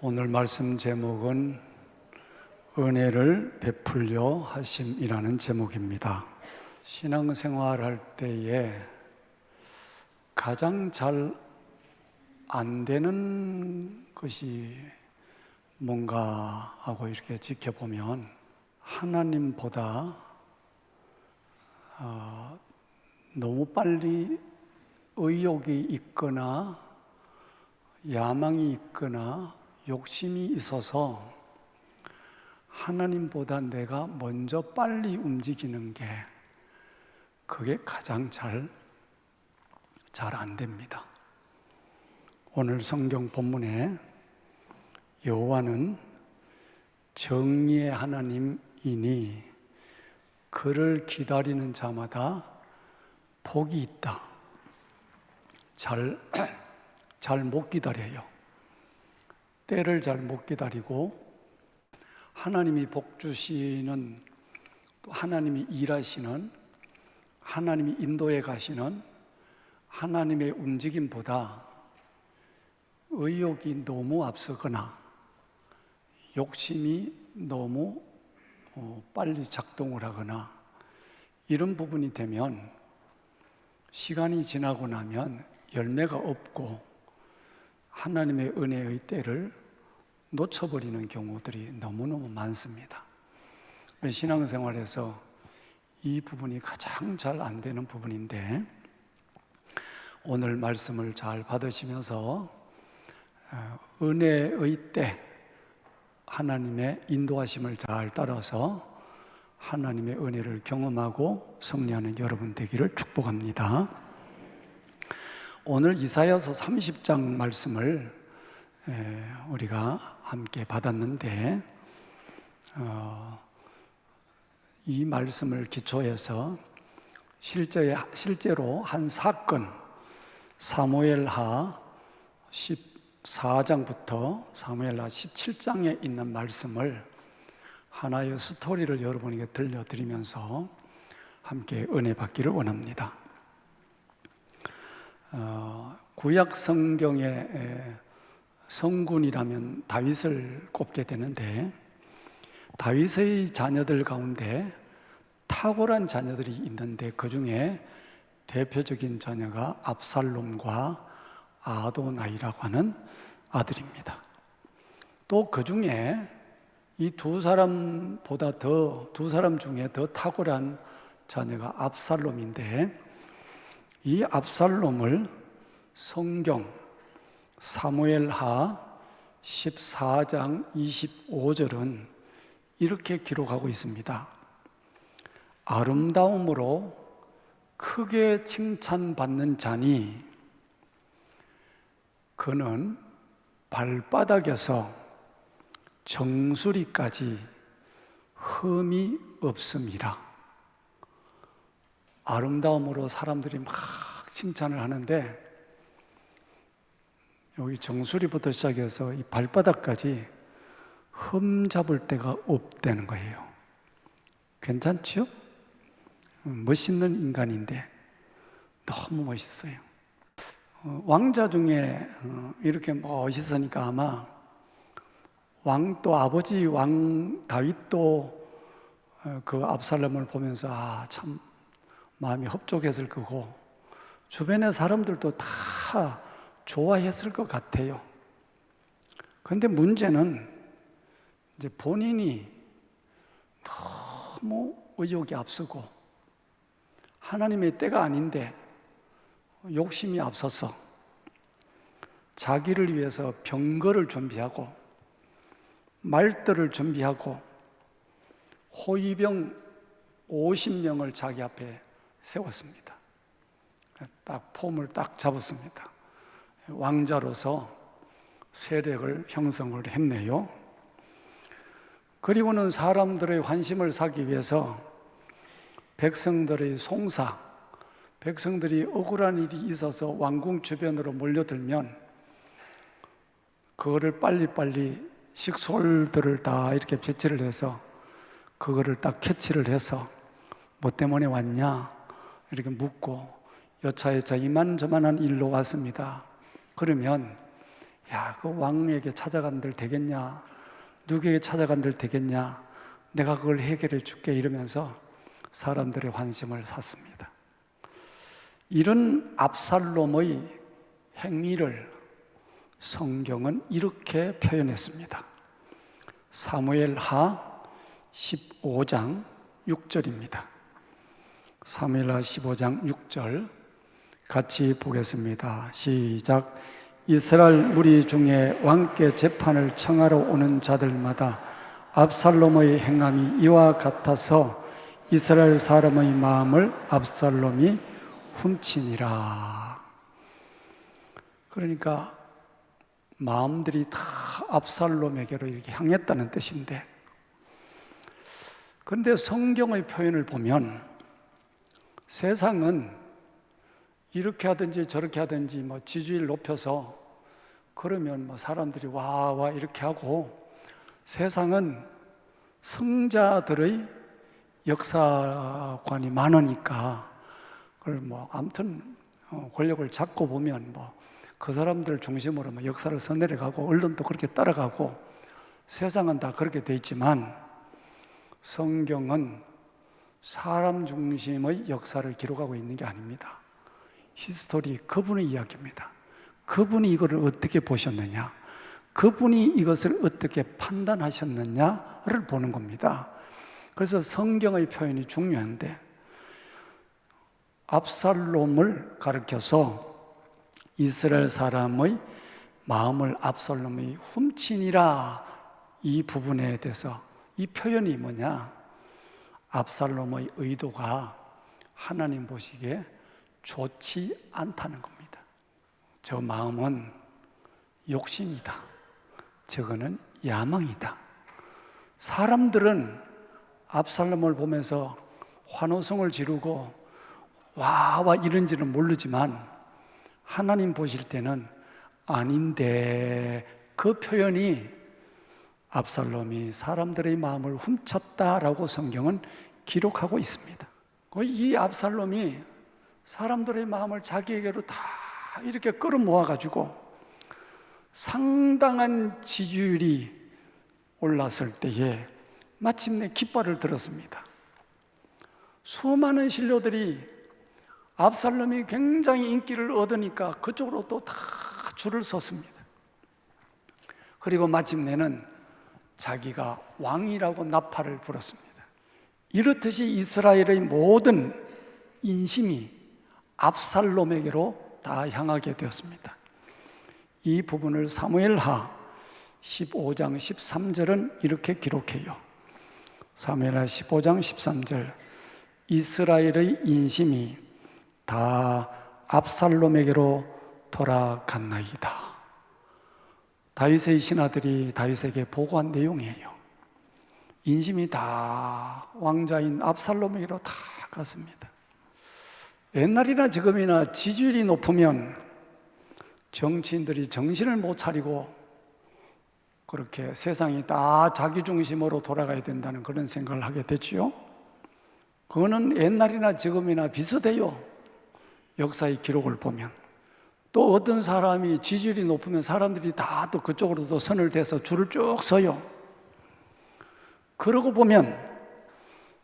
오늘 말씀 제목은 은혜를 베풀려 하심이라는 제목입니다. 신앙생활 할 때에 가장 잘 안 되는 것이 뭔가 하고 이렇게 지켜보면 하나님보다 너무 빨리 의욕이 있거나 야망이 있거나 욕심이 있어서 하나님보다 내가 먼저 빨리 움직이는 게 그게 가장 잘 안 됩니다. 오늘 성경 본문에 여호와는 정의의 하나님이니 그를 기다리는 자마다 복이 있다. 잘 못 기다려요. 때를 잘 못 기다리고 하나님이 복 주시는, 또 하나님이 일하시는, 하나님이 인도해 가시는 하나님의 움직임보다 의욕이 너무 앞서거나 욕심이 너무 빨리 작동을 하거나 이런 부분이 되면 시간이 지나고 나면 열매가 없고 하나님의 은혜의 때를 놓쳐버리는 경우들이 너무너무 많습니다. 신앙생활에서 이 부분이 가장 잘 안 되는 부분인데, 오늘 말씀을 잘 받으시면서 은혜의 때 하나님의 인도하심을 잘 따라서 하나님의 은혜를 경험하고 승리하는 여러분 되기를 축복합니다. 오늘 이사야서 30장 말씀을 우리가 함께 받았는데, 이 말씀을 기초해서 실제로 한 사건, 사무엘하 14장부터 사무엘하 17장에 있는 말씀을 하나의 스토리를 여러분에게 들려드리면서 함께 은혜 받기를 원합니다. 구약 성경의 성군이라면 다윗을 꼽게 되는데, 다윗의 자녀들 가운데 탁월한 자녀들이 있는데 그 중에 대표적인 자녀가 압살롬과 아도나이라고 하는 아들입니다. 또 그 중에 이 두 사람 중에 더 탁월한 자녀가 압살롬인데, 이 압살롬을 성경 사무엘하 14장 25절은 이렇게 기록하고 있습니다. 아름다움으로 크게 칭찬받는 자니 그는 발바닥에서 정수리까지 흠이 없음이라. 아름다움으로 사람들이 막 칭찬을 하는데, 여기 정수리부터 시작해서 이 발바닥까지 흠 잡을 데가 없다는 거예요. 괜찮죠? 멋있는 인간인데 너무 멋있어요. 왕자 중에 이렇게 멋있으니까 아마 아버지 왕 다윗도 그 압살롬을 보면서 참 마음이 흡족했을 거고, 주변의 사람들도 다 좋아했을 것 같아요. 그런데 문제는 이제 본인이 너무 의욕이 앞서고 하나님의 때가 아닌데 욕심이 앞서서 자기를 위해서 병거를 준비하고 말들을 준비하고 호위병 50명을 자기 앞에 세웠습니다. 딱 폼을 딱 잡았습니다. 왕자로서 세력을 형성을 했네요. 그리고는 사람들의 환심을 사기 위해서 백성들의 송사, 백성들이 억울한 일이 있어서 왕궁 주변으로 몰려들면 그거를 빨리빨리 식솔들을 다 이렇게 배치를 해서 그거를 딱 캐치를 해서 뭐 때문에 왔냐 이렇게 묻고, 여차여차 이만저만한 일로 왔습니다. 그러면 야, 그 왕에게 찾아간들 되겠냐? 누구에게 찾아간들 되겠냐? 내가 그걸 해결해 줄게 이러면서 사람들의 환심을 샀습니다. 이런 압살롬의 행위를 성경은 이렇게 표현했습니다. 사무엘하 15장 6절입니다. 사무엘하 15장 6절 같이 보겠습니다. 시작. 이스라엘 무리 중에 왕께 재판을 청하러 오는 자들마다 압살롬의 행함이 이와 같아서 이스라엘 사람의 마음을 압살롬이 훔치니라. 그러니까 마음들이 다 압살롬에게로 이렇게 향했다는 뜻인데, 그런데 성경의 표현을 보면 세상은 이렇게 하든지 저렇게 하든지 뭐 지지율 높여서 그러면 뭐 사람들이 와 이렇게 하고, 세상은 성자들의 역사관이 많으니까 그걸 뭐 아무튼 권력을 잡고 보면 뭐 그 사람들 중심으로 뭐 역사를 써내려가고 언론도 그렇게 따라가고 세상은 다 그렇게 돼 있지만, 성경은 사람 중심의 역사를 기록하고 있는 게 아닙니다. 히스토리, 그분의 이야기입니다. 그분이 이거를 어떻게 보셨느냐, 그분이 이것을 어떻게 판단하셨느냐를 보는 겁니다. 그래서 성경의 표현이 중요한데, 압살롬을 가리켜서 이스라엘 사람의 마음을 압살롬이 훔치니라, 이 부분에 대해서 이 표현이 뭐냐, 압살롬의 의도가 하나님 보시기에 좋지 않다는 겁니다. 저 마음은 욕심이다, 저거는 야망이다. 사람들은 압살롬을 보면서 환호성을 지르고 와 이런지는 모르지만 하나님 보실 때는 아닌데, 그 표현이 압살롬이 사람들의 마음을 훔쳤다라고 성경은 기록하고 있습니다. 이 압살롬이 사람들의 마음을 자기에게로 다 이렇게 끌어모아가지고 상당한 지지율이 올랐을 때에 마침내 깃발을 들었습니다. 수많은 신료들이 압살롬이 굉장히 인기를 얻으니까 그쪽으로 또 다 줄을 섰습니다. 그리고 마침내는 자기가 왕이라고 나팔을 불었습니다. 이렇듯이 이스라엘의 모든 인심이 압살롬에게로 다 향하게 되었습니다. 이 부분을 사무엘하 15장 13절은 이렇게 기록해요. 사무엘하 15장 13절, 이스라엘의 인심이 다 압살롬에게로 돌아갔나이다. 다윗의 신하들이 다윗에게 보고한 내용이에요. 인심이 다 왕자인 압살롬에게로 다 갔습니다. 옛날이나 지금이나 지지율이 높으면 정치인들이 정신을 못 차리고 그렇게 세상이 다 자기 중심으로 돌아가야 된다는 그런 생각을 하게 됐지요. 그거는 옛날이나 지금이나 비슷해요. 역사의 기록을 보면. 또 어떤 사람이 지지율이 높으면 사람들이 다 또 그쪽으로 또 선을 대서 줄을 쭉 서요. 그러고 보면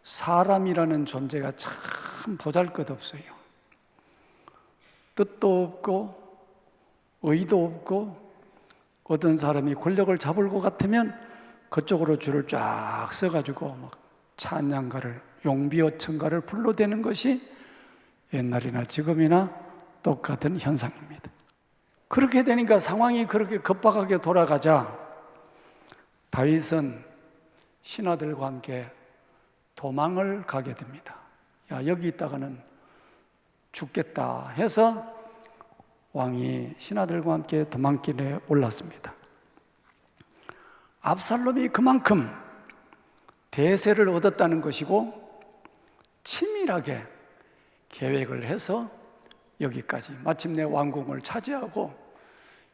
사람이라는 존재가 참 보잘것없어요. 뜻도 없고 의도 없고, 어떤 사람이 권력을 잡을 것 같으면 그쪽으로 줄을 쫙 서가지고 막 찬양가를, 용비어청가를 불러대는 것이 옛날이나 지금이나 똑같은 현상입니다. 그렇게 되니까 상황이 그렇게 급박하게 돌아가자 다윗은 신하들과 함께 도망을 가게 됩니다. 야, 여기 있다가는 죽겠다 해서 왕이 신하들과 함께 도망길에 올랐습니다. 압살롬이 그만큼 대세를 얻었다는 것이고 치밀하게 계획을 해서 여기까지 마침내 왕궁을 차지하고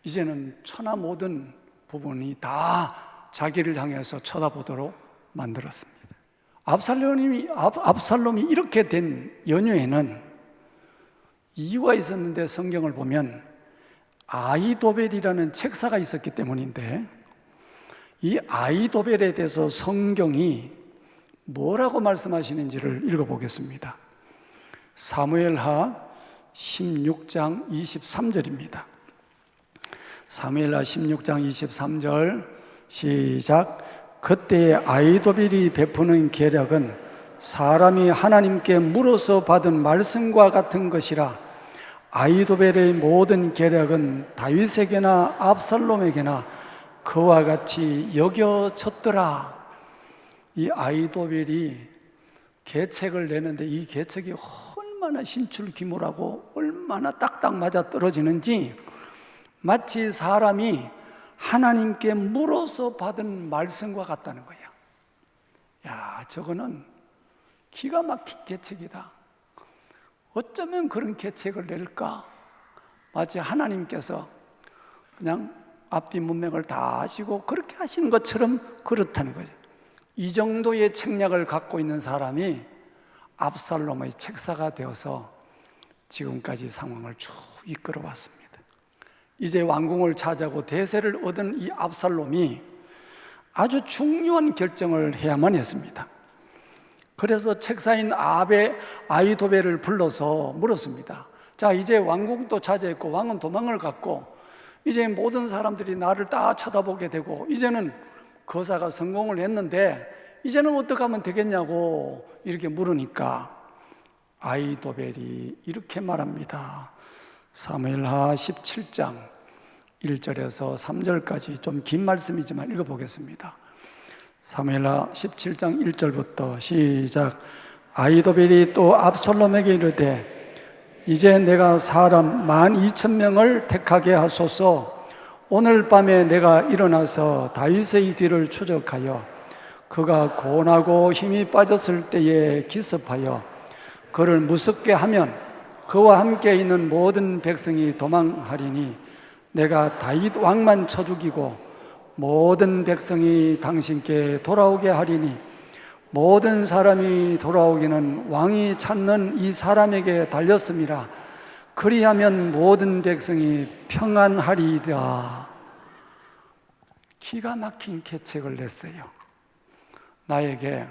이제는 천하 모든 부분이 다 자기를 향해서 쳐다보도록 만들었습니다. 압살롬이 이렇게 된 연유에는 이유가 있었는데, 성경을 보면 아이도벨이라는 책사가 있었기 때문인데, 이 아이도벨에 대해서 성경이 뭐라고 말씀하시는지를 읽어보겠습니다. 사무엘하 16장 23절입니다. 사무엘하 16장 23절 시작. 그때의 아이도벨이 베푸는 계략은 사람이 하나님께 물어서 받은 말씀과 같은 것이라. 아이도벨의 모든 계략은 다윗에게나 압살롬에게나 그와 같이 여겨졌더라. 이 아이도벨이 계책을 내는데 이 계책이 얼마나 신출귀몰하고 얼마나 딱딱 맞아 떨어지는지 마치 사람이 하나님께 물어서 받은 말씀과 같다는 거예요. 야, 저거는 기가 막힌 계책이다. 어쩌면 그런 계책을 낼까? 마치 하나님께서 그냥 앞뒤 문맥을 다 아시고 그렇게 하시는 것처럼 그렇다는 거죠. 이 정도의 책략을 갖고 있는 사람이 압살롬의 책사가 되어서 지금까지 상황을 쭉 이끌어 왔습니다. 이제 왕궁을 차지하고 대세를 얻은 이 압살롬이 아주 중요한 결정을 해야만 했습니다. 그래서 책사인 아이도벨을 불러서 물었습니다. 자, 이제 왕궁도 차지했고 왕은 도망을 갔고 이제 모든 사람들이 나를 딱 쳐다보게 되고 이제는 거사가 성공을 했는데 이제는 어떻게 하면 되겠냐고 이렇게 물으니까 아이도벨이 이렇게 말합니다. 사무엘하 17장 1절에서 3절까지 좀 긴 말씀이지만 읽어보겠습니다. 사무엘하 17장 1절부터 시작. 아이도벨이 또 압살롬에게 이르되 이제 내가 사람 12,000명을 택하게 하소서. 오늘 밤에 내가 일어나서 다윗의 뒤를 추적하여 그가 고나고 힘이 빠졌을 때에 기습하여 그를 무섭게 하면 그와 함께 있는 모든 백성이 도망하리니 내가 다윗 왕만 쳐 죽이고 모든 백성이 당신께 돌아오게 하리니 모든 사람이 돌아오기는 왕이 찾는 이 사람에게 달렸음이라. 그리하면 모든 백성이 평안하리이다. 기가 막힌 계책을 냈어요. 나에게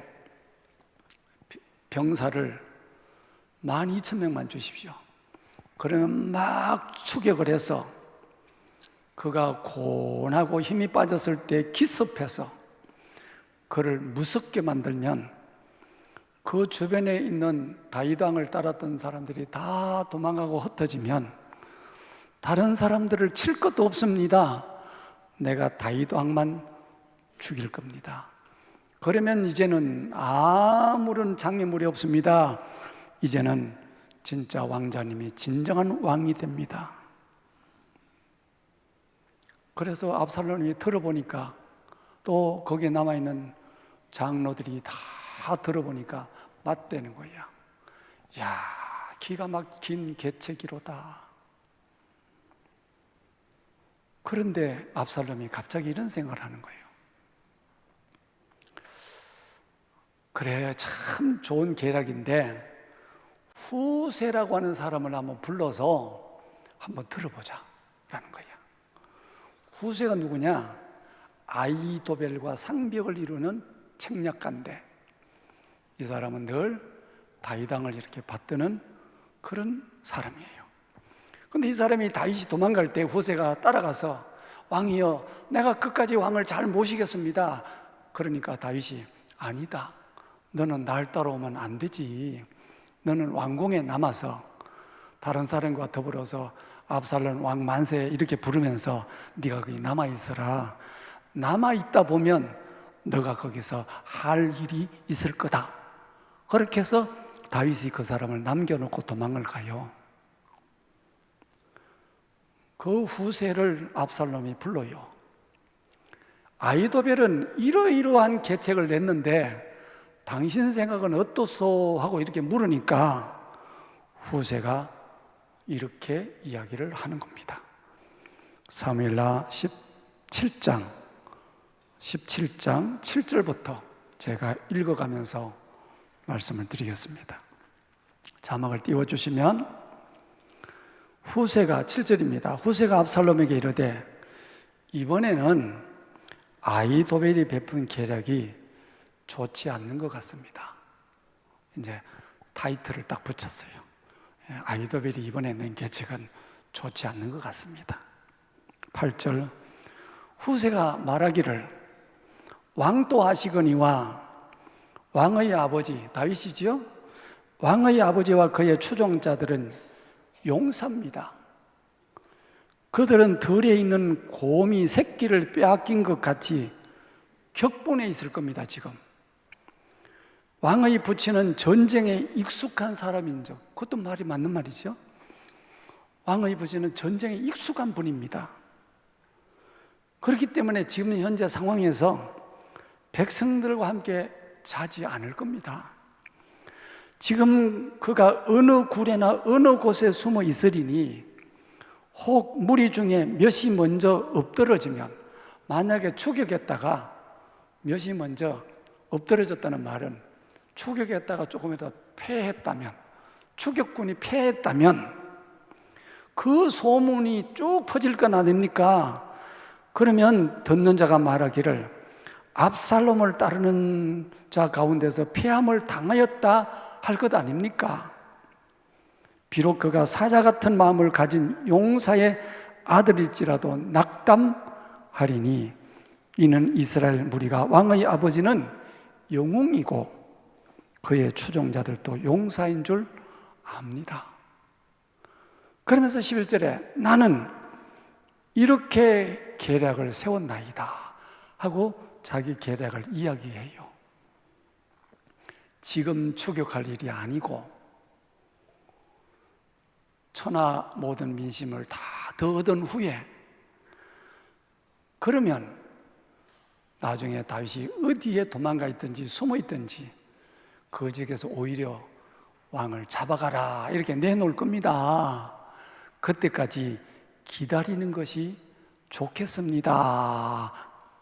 병사를 12,000명만 주십시오. 그러면 막 추격을 해서 그가 고나고 힘이 빠졌을 때 기습해서 그를 무섭게 만들면 그 주변에 있는 다윗 왕을 따랐던 사람들이 다 도망가고 흩어지면 다른 사람들을 칠 것도 없습니다. 내가 다윗 왕만 죽일 겁니다. 그러면 이제는 아무런 장애물이 없습니다. 이제는 진짜 왕자님이 진정한 왕이 됩니다. 그래서 압살롬이 들어보니까 또 거기에 남아있는 장로들이 다 들어보니까 맞대는 거야. 야, 기가 막힌 계책이로다. 그런데 압살롬이 갑자기 이런 생각을 하는 거예요. 그래, 참 좋은 계략인데 후세라고 하는 사람을 한번 불러서 한번 들어보자 라는 거야. 후세가 누구냐? 아이도벨과 상벽을 이루는 책략가인데 이 사람은 늘 다윗 왕을 이렇게 받드는 그런 사람이에요. 근데 이 사람이 다윗이 도망갈 때 후세가 따라가서 왕이여, 내가 끝까지 왕을 잘 모시겠습니다. 그러니까 다윗이 아니다. 너는 날 따라오면 안 되지. 너는 왕궁에 남아서 다른 사람과 더불어서 압살롬 왕 만세 이렇게 부르면서 네가 거기 남아있어라. 남아있다 보면 너가 거기서 할 일이 있을 거다. 그렇게 해서 다윗이 그 사람을 남겨놓고 도망을 가요. 그 후세를 압살롬이 불러요. 아이도벨은 이러이러한 계책을 냈는데 당신 생각은 어떻소? 하고 이렇게 물으니까 후세가 이렇게 이야기를 하는 겁니다. 사무엘하 17장 7절부터 제가 읽어가면서 말씀을 드리겠습니다. 자막을 띄워주시면 후세가 7절입니다. 후세가 압살롬에게 이르되 이번에는 아히도벨이 베푼 계략이 좋지 않는 것 같습니다. 이제 타이틀을 딱 붙였어요. 아히도벨이 이번에 낸 계책은 좋지 않는 것 같습니다. 8절 후세가 말하기를 왕도 하시거니와 왕의 아버지 다윗이지요? 왕의 아버지와 그의 추종자들은 용사입니다. 그들은 들에 있는 곰이 새끼를 빼앗긴 것 같이 격분해 있을 겁니다. 지금 왕의 부친은 전쟁에 익숙한 사람인 적, 그것도 말이 맞는 말이죠. 왕의 부친은 전쟁에 익숙한 분입니다. 그렇기 때문에 지금 현재 상황에서 백성들과 함께 자지 않을 겁니다. 지금 그가 어느 굴에나 어느 곳에 숨어 있으리니 혹 무리 중에 몇이 먼저 엎드러지면, 만약에 추격했다가 몇이 먼저 엎드러졌다는 말은 추격했다가 조금이라도 패했다면, 추격군이 패했다면 그 소문이 쭉 퍼질 건 아닙니까? 그러면 듣는 자가 말하기를 압살롬을 따르는 자 가운데서 패함을 당하였다 할 것 아닙니까? 비록 그가 사자 같은 마음을 가진 용사의 아들일지라도 낙담하리니 이는 이스라엘 무리가 왕의 아버지는 영웅이고 그의 추종자들도 용사인 줄 압니다. 그러면서 11절에 나는 이렇게 계략을 세웠나이다 하고 자기 계략을 이야기해요. 지금 추격할 일이 아니고 천하 모든 민심을 다 얻은 후에, 그러면 나중에 다윗이 어디에 도망가 있든지 숨어 있든지 그 지역에서 오히려 왕을 잡아가라 이렇게 내놓을 겁니다. 그때까지 기다리는 것이 좋겠습니다.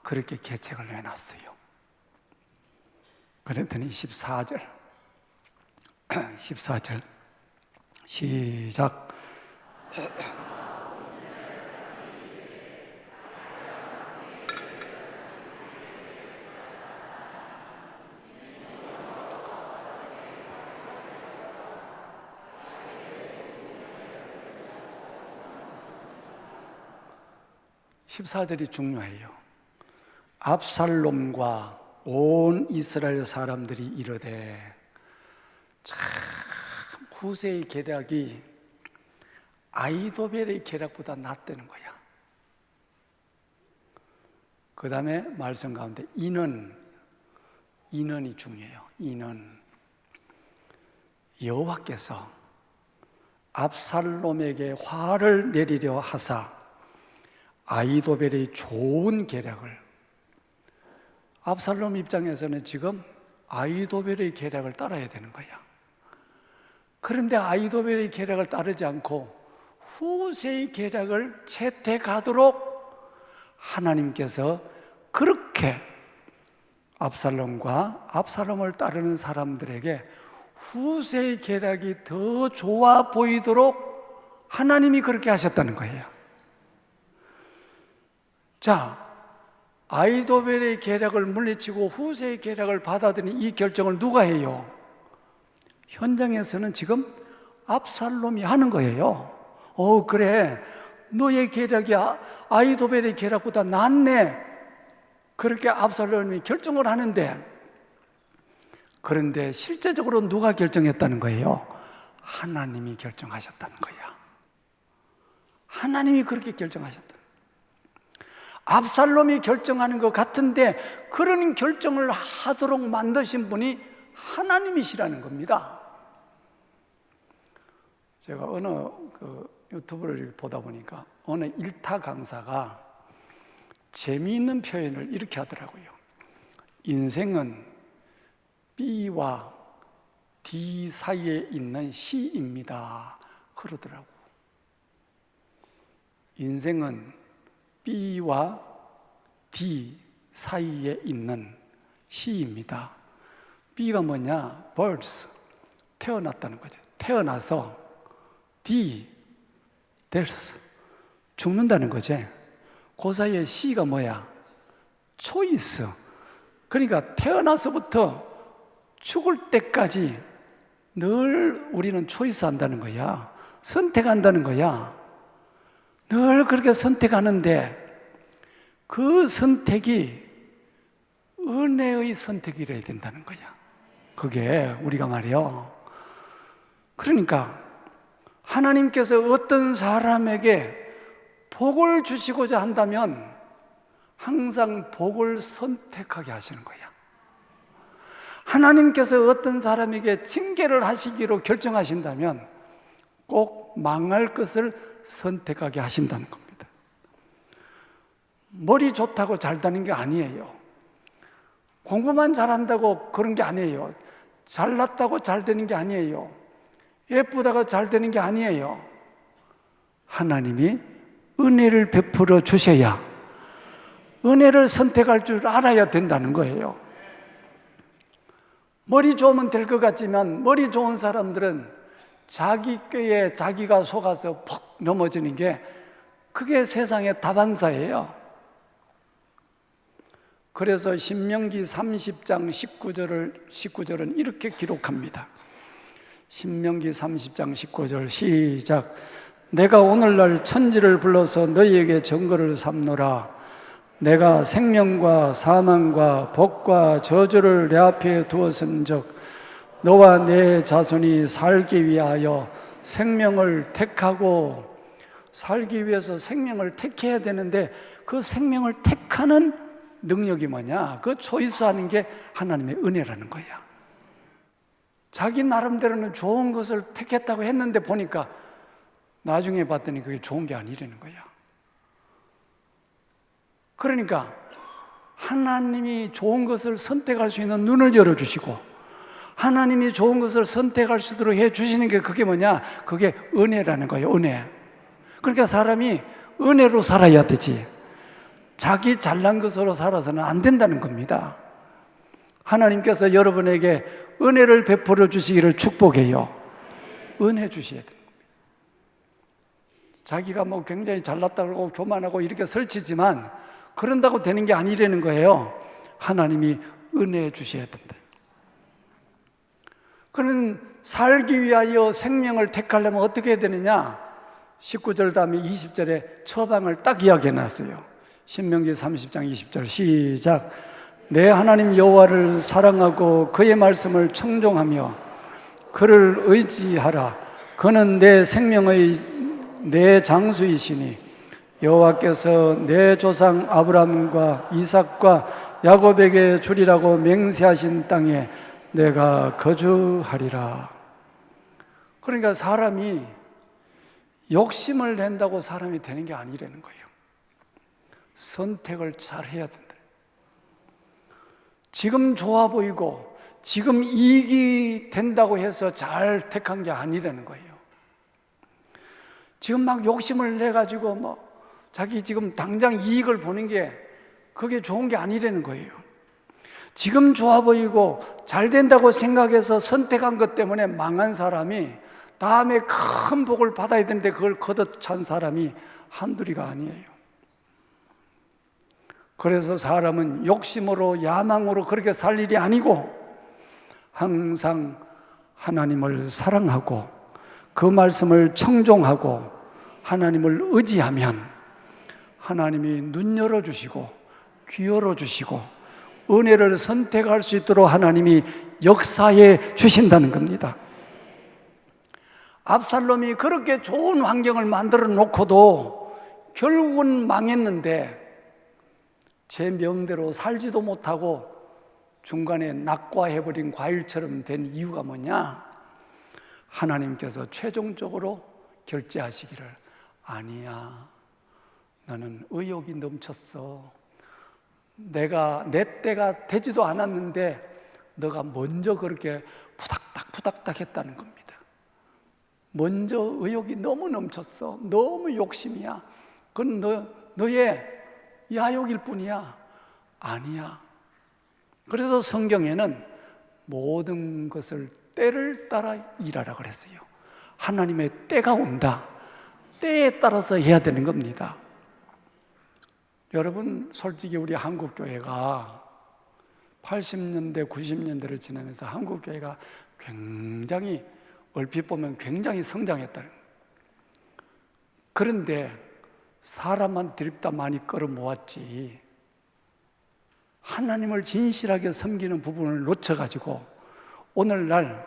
그렇게 계책을 내놨어요. 그랬더니 14절 14절 시작. (14절이) 중요해요. 압살롬과 온 이스라엘 사람들이 이르되, 참 후세의 계략이 아히도벨의 계략보다 낫다는 거야. 그 다음에 말씀 가운데 인원이 중요해요. 인원. 여호와께서 압살롬에게 화를 내리려 하사 아히도벨의 좋은 계략을, 압살롬 입장에서는 지금 아히도벨의 계략을 따라야 되는 거야. 그런데 아히도벨의 계략을 따르지 않고 후세의 계략을 채택하도록 하나님께서 그렇게 압살롬을 따르는 사람들에게 후세의 계략이 더 좋아 보이도록 하나님이 그렇게 하셨다는 거예요. 자, 아히도벨의 계략을 물리치고 후세의 계략을 받아들인 이 결정을 누가 해요? 현장에서는 지금 압살롬이 하는 거예요. 그래, 너의 계략이 아히도벨의 계략보다 낫네. 그렇게 압살롬이 결정을 하는데, 그런데 실제적으로 누가 결정했다는 거예요? 하나님이 결정하셨다는 거야. 하나님이 그렇게 결정하셨다. 압살롬이 결정하는 것 같은데 그런 결정을 하도록 만드신 분이 하나님이시라는 겁니다. 제가 어느 유튜브를 보다 보니까 어느 일타 강사가 재미있는 표현을 이렇게 하더라고요. 인생은 B와 D 사이에 있는 C입니다. 그러더라고. 인생은 B와 D 사이에 있는 C입니다. B가 뭐냐? birth, 태어났다는 거죠. 태어나서 D, death, 죽는다는 거지. 그 사이에 C가 뭐야? 초이스. 그러니까 태어나서부터 죽을 때까지 늘 우리는 초이스 한다는 거야. 선택한다는 거야. 늘 그렇게 선택하는데 그 선택이 은혜의 선택이라야 된다는 거야. 그게 우리가 말이요. 그러니까 하나님께서 어떤 사람에게 복을 주시고자 한다면 항상 복을 선택하게 하시는 거야. 하나님께서 어떤 사람에게 징계를 하시기로 결정하신다면 꼭 망할 것을 선택하게 하신다는 겁니다. 머리 좋다고 잘 되는 게 아니에요. 공부만 잘한다고 그런 게 아니에요. 잘났다고 잘 되는 게 아니에요. 예쁘다고 잘 되는 게 아니에요. 하나님이 은혜를 베풀어 주셔야 은혜를 선택할 줄 알아야 된다는 거예요. 머리 좋으면 될 것 같지만 머리 좋은 사람들은 자기 꾀에 자기가 속아서 퍽 넘어지는 게 그게 세상의 다반사예요. 그래서 신명기 30장 19절은 이렇게 기록합니다. 신명기 30장 19절 시작. 내가 오늘날 천지를 불러서 너희에게 증거를 삼노라. 내가 생명과 사망과 복과 저주를 내 앞에 두었은즉 너와 내 자손이 살기 위하여 생명을 택하고, 살기 위해서 생명을 택해야 되는데 그 생명을 택하는 능력이 뭐냐? 그 초이스하는 게 하나님의 은혜라는 거야. 자기 나름대로는 좋은 것을 택했다고 했는데 보니까 나중에 봤더니 그게 좋은 게 아니라는 거야. 그러니까 하나님이 좋은 것을 선택할 수 있는 눈을 열어주시고 하나님이 좋은 것을 선택할 수 있도록 해주시는 게 그게 뭐냐? 그게 은혜라는 거예요. 은혜. 그러니까 사람이 은혜로 살아야 되지 자기 잘난 것으로 살아서는 안 된다는 겁니다. 하나님께서 여러분에게 은혜를 베풀어 주시기를 축복해요. 은혜 주셔야 됩니다. 자기가 뭐 굉장히 잘났다고 교만하고 이렇게 설치지만 그런다고 되는 게 아니라는 거예요. 하나님이 은혜 주셔야 된다. 그는 살기 위하여 생명을 택하려면 어떻게 해야 되느냐? 19절 다음에 20절에 처방을 딱 이야기해 놨어요. 신명기 30장 20절 시작. 내 하나님 여호와를 사랑하고 그의 말씀을 청종하며 그를 의지하라. 그는 내 생명의 내 장수이시니 여호와께서 내 조상 아브라함과 이삭과 야곱에게 주리라고 맹세하신 땅에 내가 거주하리라. 그러니까 사람이 욕심을 낸다고 사람이 되는 게 아니라는 거예요. 선택을 잘 해야 된다. 지금 좋아 보이고 지금 이익이 된다고 해서 잘 택한 게 아니라는 거예요. 지금 막 욕심을 내가지고 뭐 자기 지금 당장 이익을 보는 게 그게 좋은 게 아니라는 거예요. 지금 좋아 보이고 잘 된다고 생각해서 선택한 것 때문에 망한 사람이 다음에 큰 복을 받아야 되는데 그걸 걷어찬 사람이 한둘이가 아니에요. 그래서 사람은 욕심으로 야망으로 그렇게 살 일이 아니고 항상 하나님을 사랑하고 그 말씀을 청종하고 하나님을 의지하면 하나님이 눈 열어주시고 귀 열어주시고 은혜를 선택할 수 있도록 하나님이 역사해 주신다는 겁니다. 압살롬이 그렇게 좋은 환경을 만들어 놓고도 결국은 망했는데 제 명대로 살지도 못하고 중간에 낙과해버린 과일처럼 된 이유가 뭐냐? 하나님께서 최종적으로 결제하시기를 아니야, 너는 의욕이 넘쳤어. 내 때가 되지도 않았는데 너가 먼저 그렇게 푸닥닥 했다는 겁니다. 먼저 의욕이 너무 넘쳤어. 너무 욕심이야. 그건 너의 야욕일 뿐이야. 아니야. 그래서 성경에는 모든 것을 때를 따라 일하라 그랬어요. 하나님의 때가 온다. 때에 따라서 해야 되는 겁니다. 여러분, 솔직히 우리 한국교회가 80년대, 90년대를 지나면서 한국교회가 굉장히 얼핏 보면 굉장히 성장했다는 거예요. 그런데 사람만 드립다 많이 끌어모았지 하나님을 진실하게 섬기는 부분을 놓쳐가지고 오늘날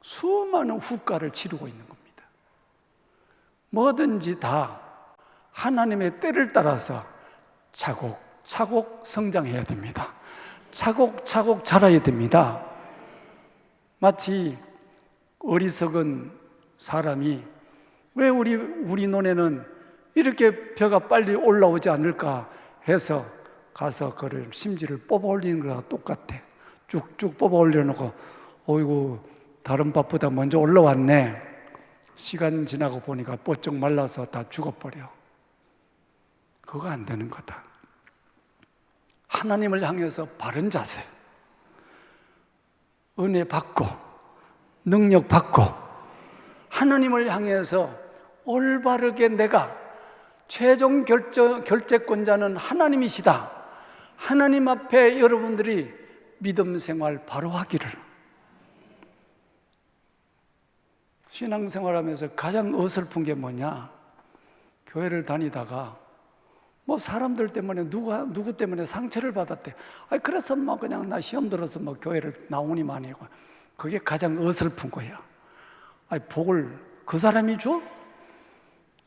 수많은 후과를 치르고 있는 겁니다. 뭐든지 다 하나님의 때를 따라서 차곡차곡 성장해야 됩니다. 차곡차곡 자라야 됩니다. 마치 어리석은 사람이 왜 우리 논에는 이렇게 벼가 빨리 올라오지 않을까 해서 가서 그를 심지를 뽑아 올리는 거랑 똑같아. 쭉쭉 뽑아 올려놓고 어이구 다른 밭보다 먼저 올라왔네. 시간 지나고 보니까 뽀쩍 말라서 다 죽어버려. 그거 안 되는 거다. 하나님을 향해서 바른 자세, 은혜 받고 능력 받고 하나님을 향해서 올바르게 내가 최종 결재권자는 하나님이시다. 하나님 앞에 여러분들이 믿음 생활 바로 하기를. 신앙생활하면서 가장 어설픈 게 뭐냐? 교회를 다니다가 뭐 사람들 때문에 누구 때문에 상처를 받았대. 그래서 뭐 그냥 나 시험 들어서 뭐 교회를 나오니만이고. 그게 가장 어설픈 거야. 복을 그 사람이 줘?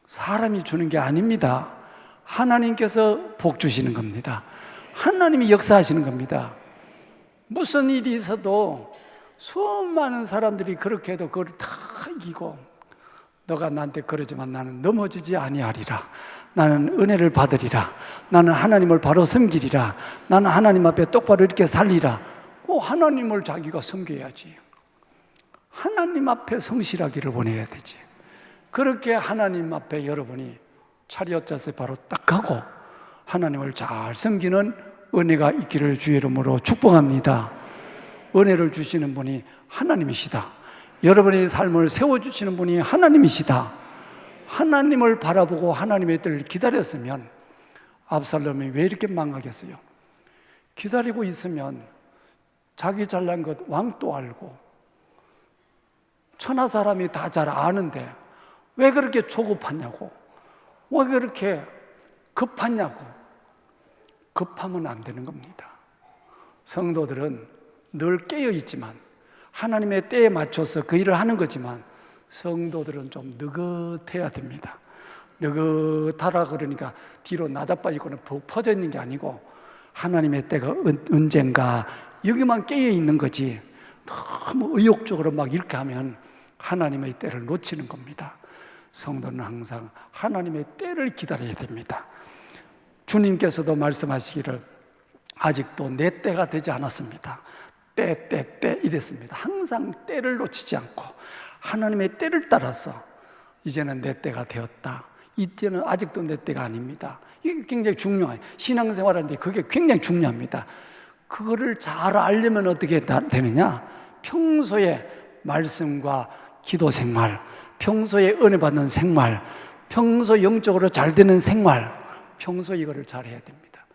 사람이 주는 게 아닙니다. 하나님께서 복 주시는 겁니다. 하나님이 역사하시는 겁니다. 무슨 일이 있어도 수많은 사람들이 그렇게 해도 그걸 다 이기고 너가 나한테 그러지만 나는 넘어지지 아니하리라. 나는 은혜를 받으리라. 나는 하나님을 바로 섬기리라. 나는 하나님 앞에 똑바로 이렇게 살리라. 꼭 하나님을 자기가 섬겨야지. 하나님 앞에 성실하기를 원해야 되지. 그렇게 하나님 앞에 여러분이 차리엇 자세 바로 딱 하고 하나님을 잘 섬기는 은혜가 있기를 주의 이름으로 축복합니다. 은혜를 주시는 분이 하나님이시다. 여러분의 삶을 세워주시는 분이 하나님이시다. 하나님을 바라보고 하나님의 때를 기다렸으면 압살롬이 왜 이렇게 망하겠어요? 기다리고 있으면 자기 잘난 것 왕도 알고 천하 사람이 다 잘 아는데 왜 그렇게 조급하냐고, 왜 그렇게 급하냐고. 급하면 안 되는 겁니다. 성도들은 늘 깨어 있지만 하나님의 때에 맞춰서 그 일을 하는 거지만 성도들은 좀 느긋해야 됩니다. 느긋하라 그러니까 뒤로 나자빠지거나 푹 퍼져 있는 게 아니고 하나님의 때가 언젠가 여기만 깨어 있는 거지 너무 의욕적으로 막 이렇게 하면 하나님의 때를 놓치는 겁니다. 성도는 항상 하나님의 때를 기다려야 됩니다. 주님께서도 말씀하시기를 아직도 내 때가 되지 않았습니다. 때 이랬습니다. 항상 때를 놓치지 않고 하나님의 때를 따라서 이제는 내 때가 되었다. 이때는 아직도 내 때가 아닙니다. 이게 굉장히 중요해요. 신앙생활하는데 그게 굉장히 중요합니다. 그거를 잘 알려면 어떻게 되느냐? 평소에 말씀과 기도 생활, 평소에 은혜 받는 생활, 평소 영적으로 잘 되는 생활, 평소에 이거를 잘 해야 됩니다.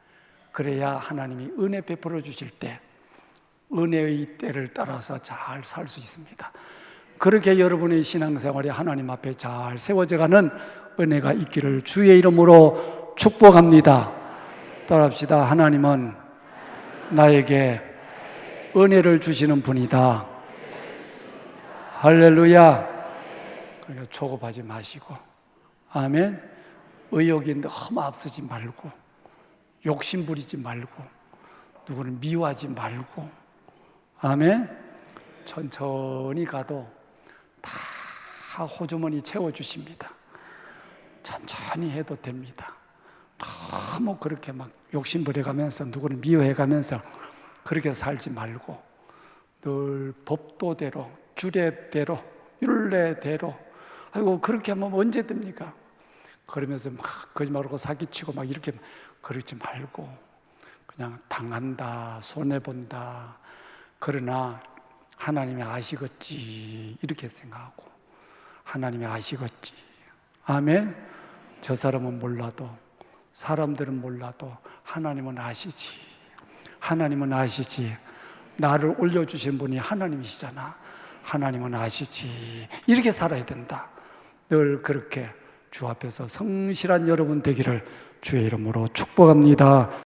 그래야 하나님이 은혜 베풀어 주실 때 은혜의 때를 따라서 잘 살 수 있습니다. 그렇게 여러분의 신앙생활이 하나님 앞에 잘 세워져가는 은혜가 있기를 주의 이름으로 축복합니다. 따라합시다. 하나님은 나에게 은혜를 주시는 분이다. 할렐루야. 그러니까 조급하지 마시고, 아멘. 의욕이 너무 앞서지 말고, 욕심 부리지 말고, 누구를 미워하지 말고, 아멘. 천천히 가도 다 호주머니 채워주십니다. 천천히 해도 됩니다. 너무 그렇게 막 욕심 부려가면서 누구를 미워해가면서 그렇게 살지 말고 늘 법도대로, 규례대로, 율례대로. 아이고 그렇게 하면 언제 됩니까? 그러면서 막 거짓말하고 사기치고 막 이렇게 그러지 말고 그냥 당한다, 손해본다. 그러나 하나님이 아시겠지 이렇게 생각하고 하나님이 아시겠지. 아멘. 저 사람은 몰라도, 사람들은 몰라도 하나님은 아시지. 하나님은 아시지. 나를 올려주신 분이 하나님이시잖아. 하나님은 아시지. 이렇게 살아야 된다. 늘 그렇게 주 앞에서 성실한 여러분 되기를 주의 이름으로 축복합니다.